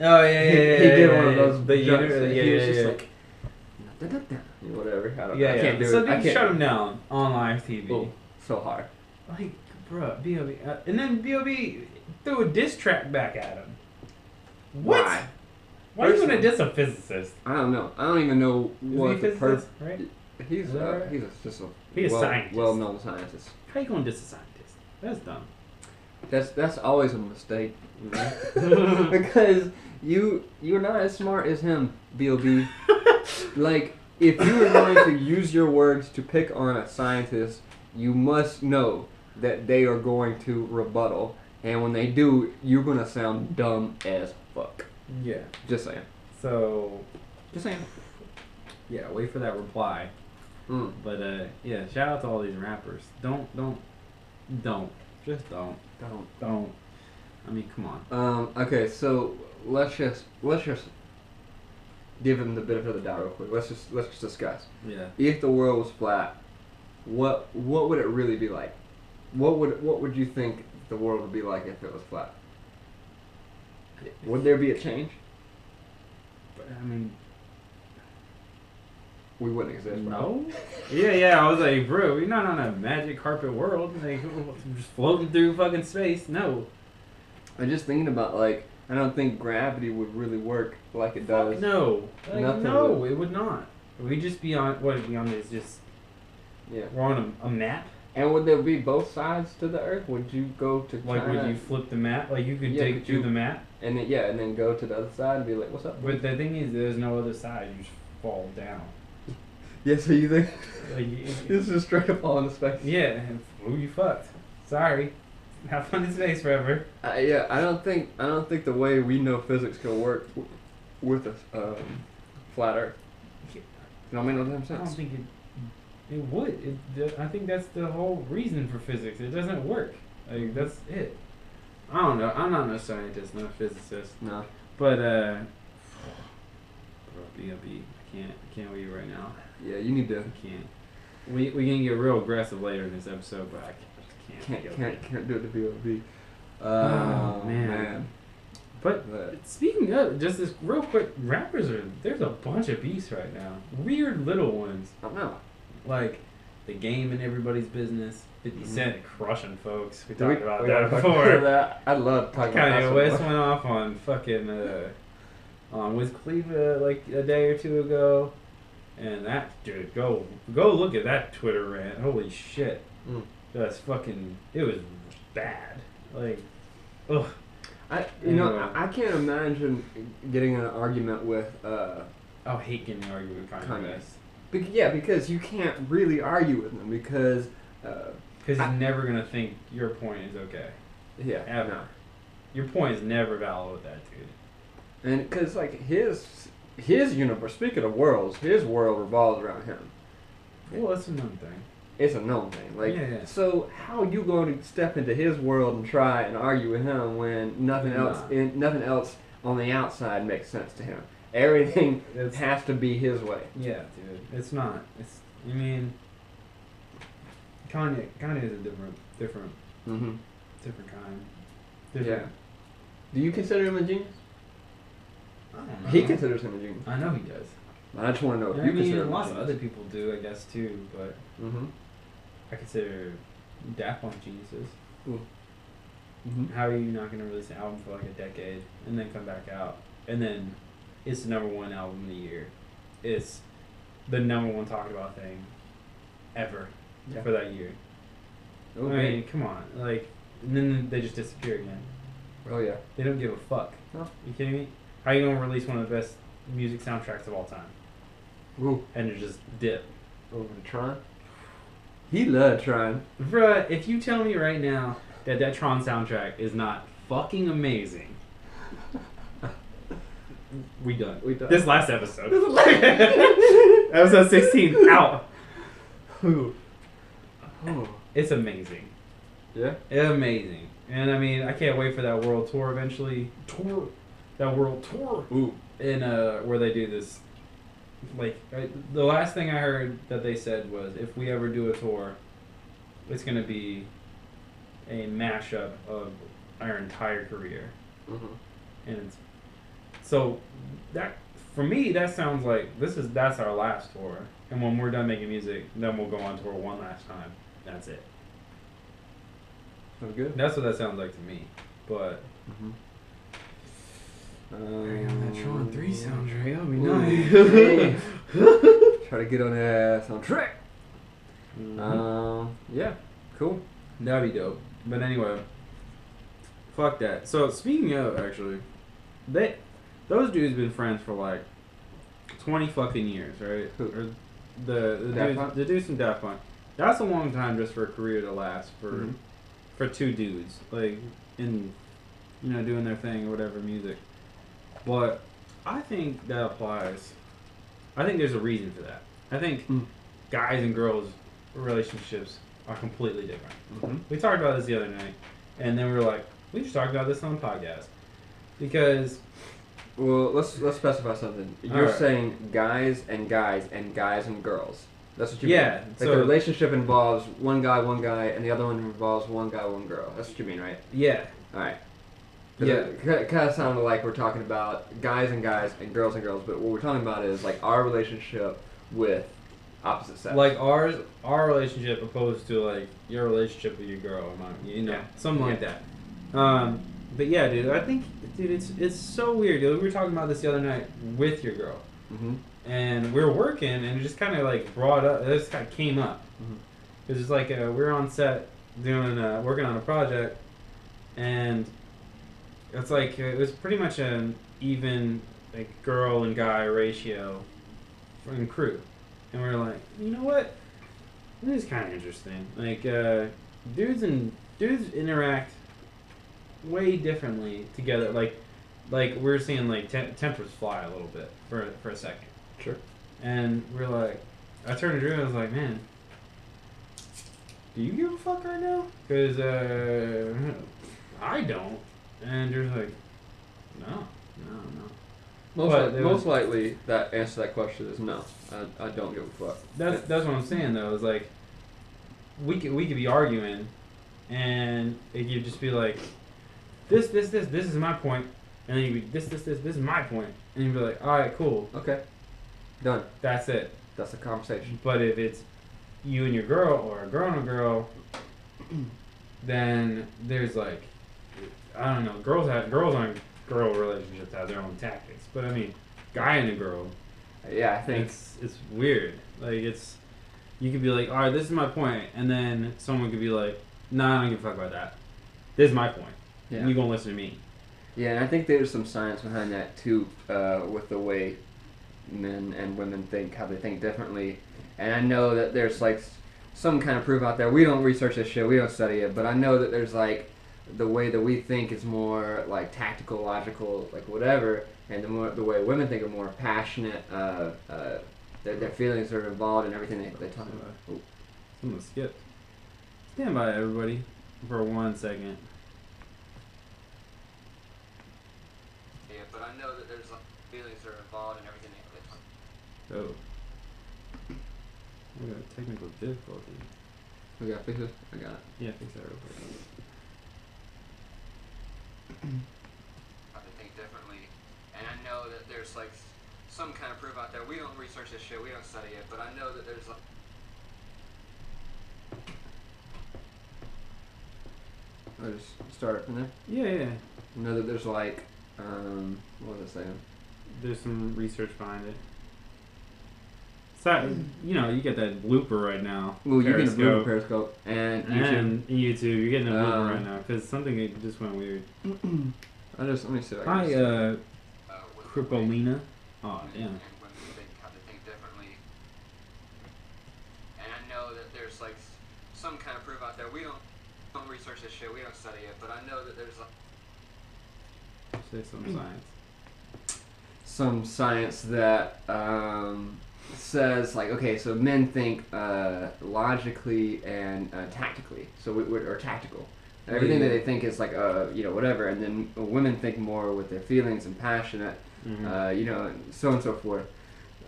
Oh yeah, He did one of those. The jumps, unit, and yeah, he was yeah, just yeah. like, whatever. I don't. Yeah, I can't yeah. do So it. I they can't. shut him down on live TV. Oh, so hard. Like, bruh, B.O.B. And then B.O.B. threw a diss track back at him. What? Why? Why are you gonna diss a physicist? I don't know. I don't even know what Is he the a physicist, right? He's Is that right? just a He's a scientist. well-known scientist. How you gonna diss a scientist? That's dumb. That's always a mistake, you know? Because you're not as smart as him, B.O.B. Like, if you were going to use your words to pick on a scientist, you must know that they are going to rebuttal, and when they do, you're gonna sound dumb as fuck. Yeah. Just saying. So, Just saying. yeah, wait for that reply. Mm. But yeah, shout out to all these rappers. Don't, just don't. I mean, come on. Okay, so let's just give him the benefit of the doubt real quick. Let's just discuss. Yeah. If the world was flat, what would it really be like? What would you think the world would be like if it was flat? Would there be a change? But, I mean, We wouldn't exist. Bro. no. Yeah. I was like, bro, we're not on a magic carpet world. Like, just floating through fucking space. No. I'm just thinking about, like, I don't think gravity would really work like it does. Fuck no. Like, Nothing no, would. it would not. We'd just be on, what would be on this, just, Yeah. we're on a map? And would there be both sides to the Earth? Would you go to China? Like, would you flip the map? Like, you could Yeah, dig could through you- the map? and then go to the other side and be like, "What's up?" But the thing is, there's no other side. You just fall down. Yeah. So you think Like, this is straight up on the space? yeah, who you fucked. Sorry. Have fun in space forever. Yeah. I don't think the way we know physics can work with a flat Earth. You know what I mean? Doesn't make I don't sense. think it would. I think that's the whole reason for physics. It doesn't work. Like, that's it. I don't know. I'm not no scientist, no physicist. No. But, bro, B.O.B. I can't with you right now. Yeah. You need to. I can't. We can get real aggressive later in this episode, but I just can't. Can't do it to B.O.B. Oh, man. But speaking of, just this real quick, there's a bunch of beasts right now. Weird little ones. I don't know. Like, the game in everybody's business. 50 Cent crushing folks. We We talked about we that talked before. about that. I love talking about Kanye that. West went off on fucking on Wiz Khalifa like a day or two ago, and that dude, go look at that Twitter rant. Holy shit, Mm. that's fucking. It was bad. Like, ugh. I can't imagine getting in an argument with I hate getting an argument with Kanye Kanye. West because you can't really argue with him because because he's never gonna think your point is okay. yeah, Ever. no. Your point is never valid with that dude. And because like his universe, speaking of worlds, his world revolves around him. Well, that's another thing. It's a known thing. Like, Yeah. so how you going to step into his world and try and argue with him when nothing Nah. else on the outside makes sense to him? Everything It's- has to be his way. Yeah, dude. It's not. It's. I mean, Kanye is a different Mm-hmm. kind. Yeah. Different. Do you consider him a genius? I don't know. He considers him a genius. I know he does. I just want to know if I you mean, consider him a lots of genius. other people do, I guess, too. But Mm-hmm. I consider Daft Punk geniuses. Mm-hmm. How are you not going to release an album for like a decade and then come back out? And then it's the #1 album of the year. It's the #1 talked about thing ever Yeah. for that year. Okay. I mean, come on. Like, and then they just disappear again. Oh yeah. They don't give a fuck. No. You kidding me? How you gonna release one of the best music soundtracks of all time Ooh. and it just dip? Over to Tron. He loved Tron. Bruh, if you tell me right now that Tron soundtrack is not fucking amazing, we done. We done. This last episode. Episode 16 out. Ooh. Oh. It's amazing. Yeah. It's amazing. And I mean, I can't wait for that world tour eventually. That world tour. Ooh. In where they do this, like the last thing I heard that they said was if we ever do a tour, it's gonna be a mashup of our entire career, Mm-hmm. and it's So that for me, that sounds like that's our last tour. And when we're done making music, then we'll go on tour one last time. That's it. Sounds good. That's what that sounds like to me. But that Tron 3 soundtrack, that'll be nice. nice. Try to get on that on track. Mhm. Yeah, cool. That'd be dope. But anyway, fuck that. So speaking of, actually, those dudes been friends for like 20 fucking years, right? Who? Or the dudes from Daft Punk. That's a long time just for a career to last for two dudes, like in doing their thing or whatever music. But I think that applies. I think there's a reason for that. I think guys and girls relationships are completely different. Mm-hmm. We talked about this the other night, and then we were like, we just talked about this on the podcast because. Well, let's specify something. You're saying guys and guys and guys and girls. That's what you mean. Yeah. Like the relationship involves one guy, and the other one involves one guy, one girl. That's what you mean, right? Yeah. All right. Yeah. It kind of sounded like we're talking about guys and girls, but what we're talking about is like our relationship with opposite sex. Like our relationship opposed to like your relationship with your girl, something like that. But yeah, dude, I think, it's so weird, dude. We were talking about this the other night with your girl, and we were working, and it just kind of like brought up. This kind of came up because it's like we were on set doing working on a project, and it's like it was pretty much an even like girl and guy ratio in crew, and we were like, you know what? This is kind of interesting. Like dudes interact way differently together. Like we're seeing like tempers fly a little bit for a second. Sure. And we're like, I turned to Drew and I was like, man, do you give a fuck right now? Because I don't. And Drew's like, no. Most likely, that answer to that question is no. I don't give a fuck. That's what I'm saying though. Is like, we could be arguing, and it could just be like, this is my point, and then you'd be this is my point, and you'd be like, all right, cool, okay, done. That's it. That's the conversation. But if it's you and your girl, or a girl and a girl, then there's like, I don't know, girls on girl relationships have their own tactics, but I mean, guy and a girl, yeah, I think it's weird. Like you could be like, all right, this is my point, and then someone could be like, nah, I don't give a fuck about that. This is my point. Yeah. And you gonna listen to me. Yeah, and I think there's some science behind that too, with the way men and women think, how they think differently. And I know that there's like some kind of proof out there. We don't research this shit, we don't study it, but I know that there's like the way that we think is more like tactical, logical, like whatever, and the way women think are more passionate. Their feelings are involved in everything they talk about. Oh. Someone skipped. Stand by, everybody, for 1 second. Yeah, but I know that there's like feelings are involved in everything they talk about. Oh. We got technical difficulty. We got to fix it? I got it. Yeah, fix that real quick. How they think differently, and I know that there's like some kind of proof out there. We don't research this shit, we don't study it, but I know that there's like. I just start from there. Yeah. I know that there's like, what was I saying? There's some research behind it. So, you get that blooper right now. Well, you're getting a blooper Periscope and YouTube. And YouTube, you're getting a blooper right now because something just went weird. Let me see. Hi, Kripolina. Oh, damn. And women how they think differently. And I know that there's like some kind of proof out there. We don't research this shit. We don't study it, but I know that there's like. Say some science. Some science that says like, okay, so men think logically and tactically, so or tactical. Everything that they think is like whatever, and then women think more with their feelings and passionate, and so on and so forth.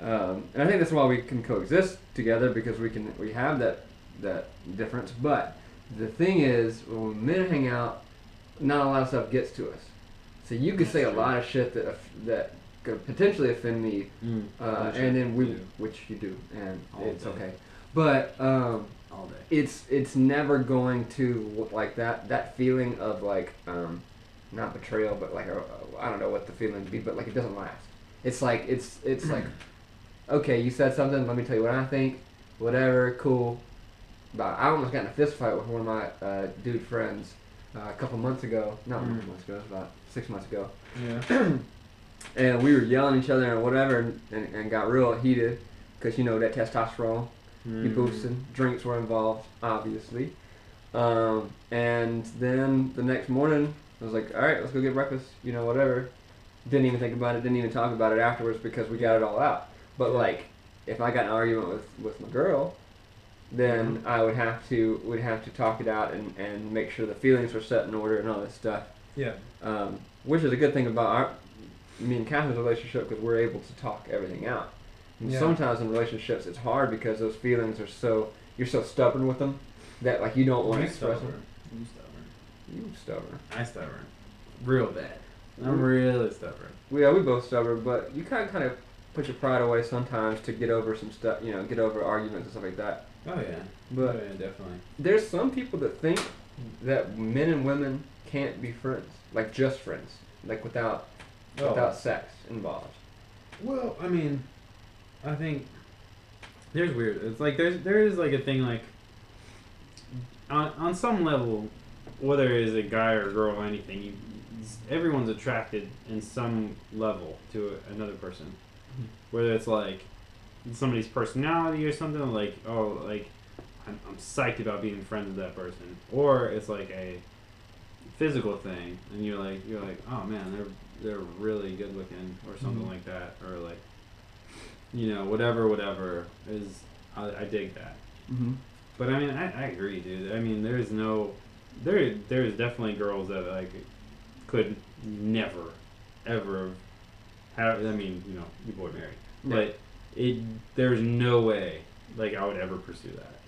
And I think that's why we can coexist together, because we have that difference. But the thing is, when men hang out, not a lot of stuff gets to us. So you could say a lot of shit that could potentially offend me, and then which you do, and it's okay. But all day. It's never going to like that feeling of like not betrayal, but like I don't know what the feeling would be, but like it doesn't last. It's like it's like, okay, you said something. Let me tell you what I think. Whatever, cool. But I almost got in a fist fight with one of my dude friends a couple months ago. Not a couple months ago. It was about 6 months ago. Yeah. And we were yelling at each other and whatever, and got real heated because you know that testosterone. You boosting. Drinks were involved, obviously. And then the next morning, I was like, all right, let's go get breakfast. You know, whatever. Didn't even think about it. Didn't even talk about it afterwards because we got it all out. But like, if I got in an argument with my girl, then we'd have to talk it out and make sure the feelings were set in order and all this stuff. Yeah. Which is a good thing about me and Catherine's relationship because we're able to talk everything out. And sometimes in relationships it's hard because those feelings are you're so stubborn with them that like you don't want to express them. You stubborn. I stubborn. Real bad. I'm really stubborn. Yeah, we both stubborn, but you kind of put your pride away sometimes to get over some stuff, you know, get over arguments and stuff like that. Oh yeah. But yeah, definitely. There's some people that think that men and women can't be friends, like just friends, like without sex involved. Well, I mean, I think there's weird. It's like there is like a thing like on some level, whether it is a guy or a girl or anything, everyone's attracted in some level to another person. Whether it's like somebody's personality or something, like I'm psyched about being friends with that person, or it's like a physical thing, and you're like oh man, they're really good looking or something like that, or like whatever is I dig that. But I mean I agree, dude. I mean there's definitely girls that like could never ever have. I mean you boy married, but there's no way like I would ever pursue that.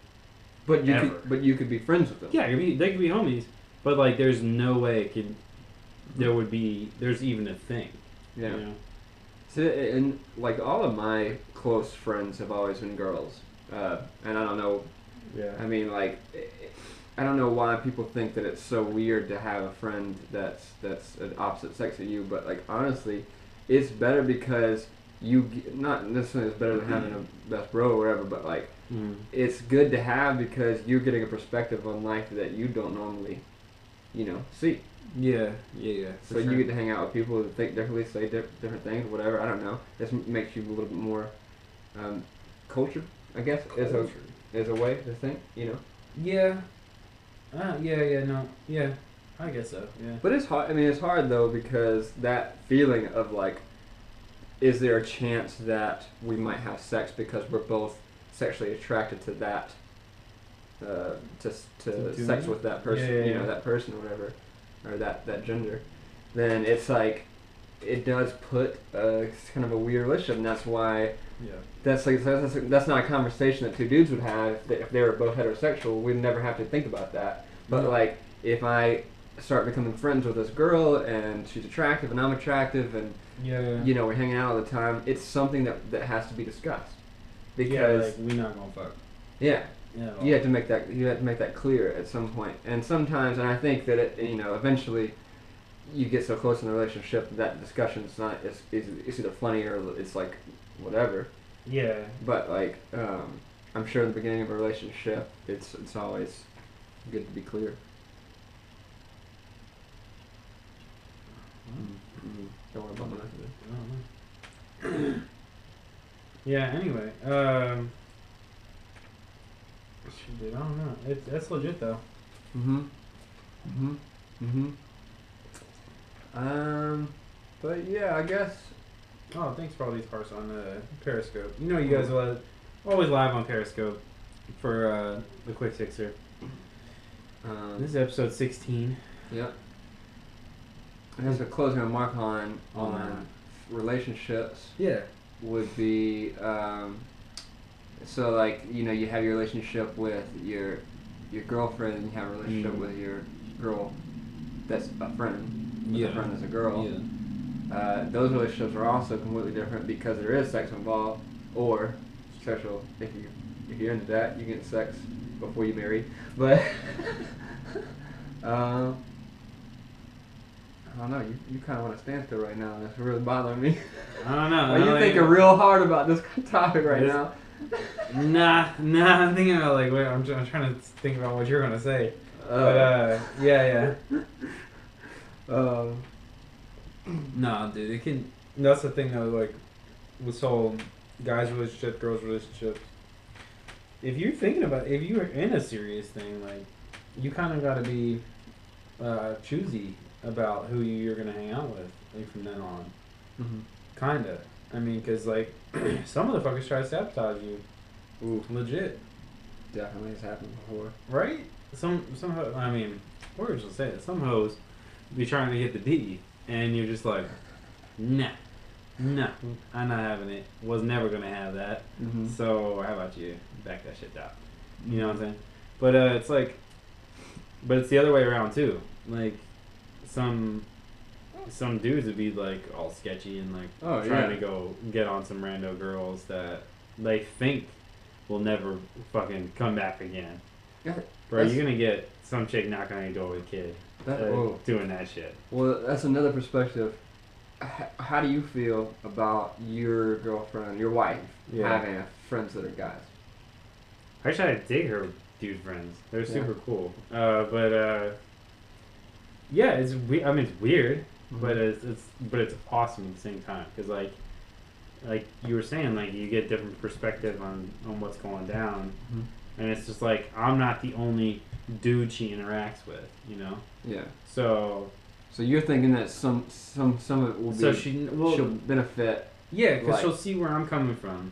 But you could be friends with them. Yeah, they could be homies, but like there's no way there's even a thing. Yeah. You know? So, and like all of my close friends have always been girls, and I don't know. Yeah. I mean, like, I don't know why people think that it's so weird to have a friend that's an opposite sex of you, but like honestly, it's better because not necessarily it's better than having a best bro or whatever, but like it's good to have because you're getting a perspective on life that you don't normally, see. Yeah. So you get to hang out with people that think differently, say different things, whatever. I don't know. This makes you a little bit more cultured, I guess, as a way to think. Yeah. Yeah. I guess so. Yeah. But it's hard. I mean, it's hard though because that feeling of like, is there a chance that we might have sex because we're both sexually attracted to that, to sex with that person, that person or whatever, or that gender, then it's like, it does put kind of a weird relationship, and that's why that's not a conversation that two dudes would have if they were both heterosexual. We'd never have to think about that. But like, if I start becoming friends with this girl and she's attractive and I'm attractive and we're hanging out all the time, it's something that has to be discussed because we're not gonna fuck. Yeah. You have to make that clear at some point. And sometimes, and I think that eventually you get so close in the relationship that discussion's not it's either funny or it's like whatever. Yeah. But like I'm sure in the beginning of a relationship it's always good to be clear. Don't worry about the rest of it. Yeah, anyway. Dude, I don't know. That's legit though. But yeah, I guess. Oh, thanks for all these parts on Periscope. You guys are always live on Periscope for the Quick Sixer. This is episode 16. Yep. I guess a closing remark on relationships. Yeah. Would be so like you have your relationship with your girlfriend and you have a relationship with your girl that's a friend. with a friend that's a girl. Yeah. Those relationships are also completely different because there is sex involved, or sexual. If you're into that, you get sex before you marry. But I don't know. You kind of want to stand still right now, and that's really bothering me. I don't know. Are you thinking real hard about this topic right now? Nah. I'm thinking about like wait. I'm trying to think about what you're gonna say. But yeah. No, dude. It can. That's the thing though. Like, this whole guys' relationship, girls' relationship. If you're thinking about, if you're in a serious thing, like, you kind of gotta be choosy about who you're gonna hang out with, like, from then on. Mm-hmm. Kinda. I mean, cause like, some motherfuckers try to sabotage you. Ooh, Legit. definitely has happened before. Right? Some I mean, we're just gonna say it. Some hoes be trying to get the D, and you're just like, nah, I'm not having it. Was never gonna have that. Mm-hmm. So how about you back that shit down? You know what I'm saying? But it's like, but it's the other way around too. Like, some dudes would be like all sketchy and like trying to go get on some rando girls that they think will never fucking come back again. Yeah, Bro, you're gonna get some chick knocking on your door with a kid doing that shit. Well, that's another perspective. How do you feel about your girlfriend, your wife, having friends that are guys? Actually, I dig her dude friends. They're super cool. Yeah, it's weird. I mean, it's weird, but it's awesome at the same time. Cause like you were saying, like you get different perspective on what's going down, and it's just like I'm not the only dude she interacts with, you know. Yeah. So you're thinking that some of it will be she'll benefit. Yeah, because she'll see where I'm coming from.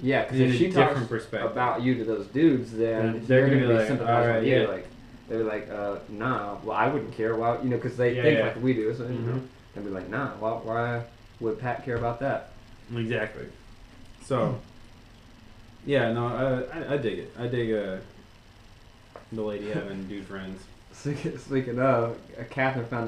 Yeah, because if she talks about you to those dudes, then they're gonna be like, sympathizing with you. Like they're like, nah, well I wouldn't care. Why, you know, because they think like we do. So you know, they'll be like, nah, why would Pat care about that? Exactly. So yeah, no, I dig it. I dig the lady having dude friends. Speaking of, Catherine found out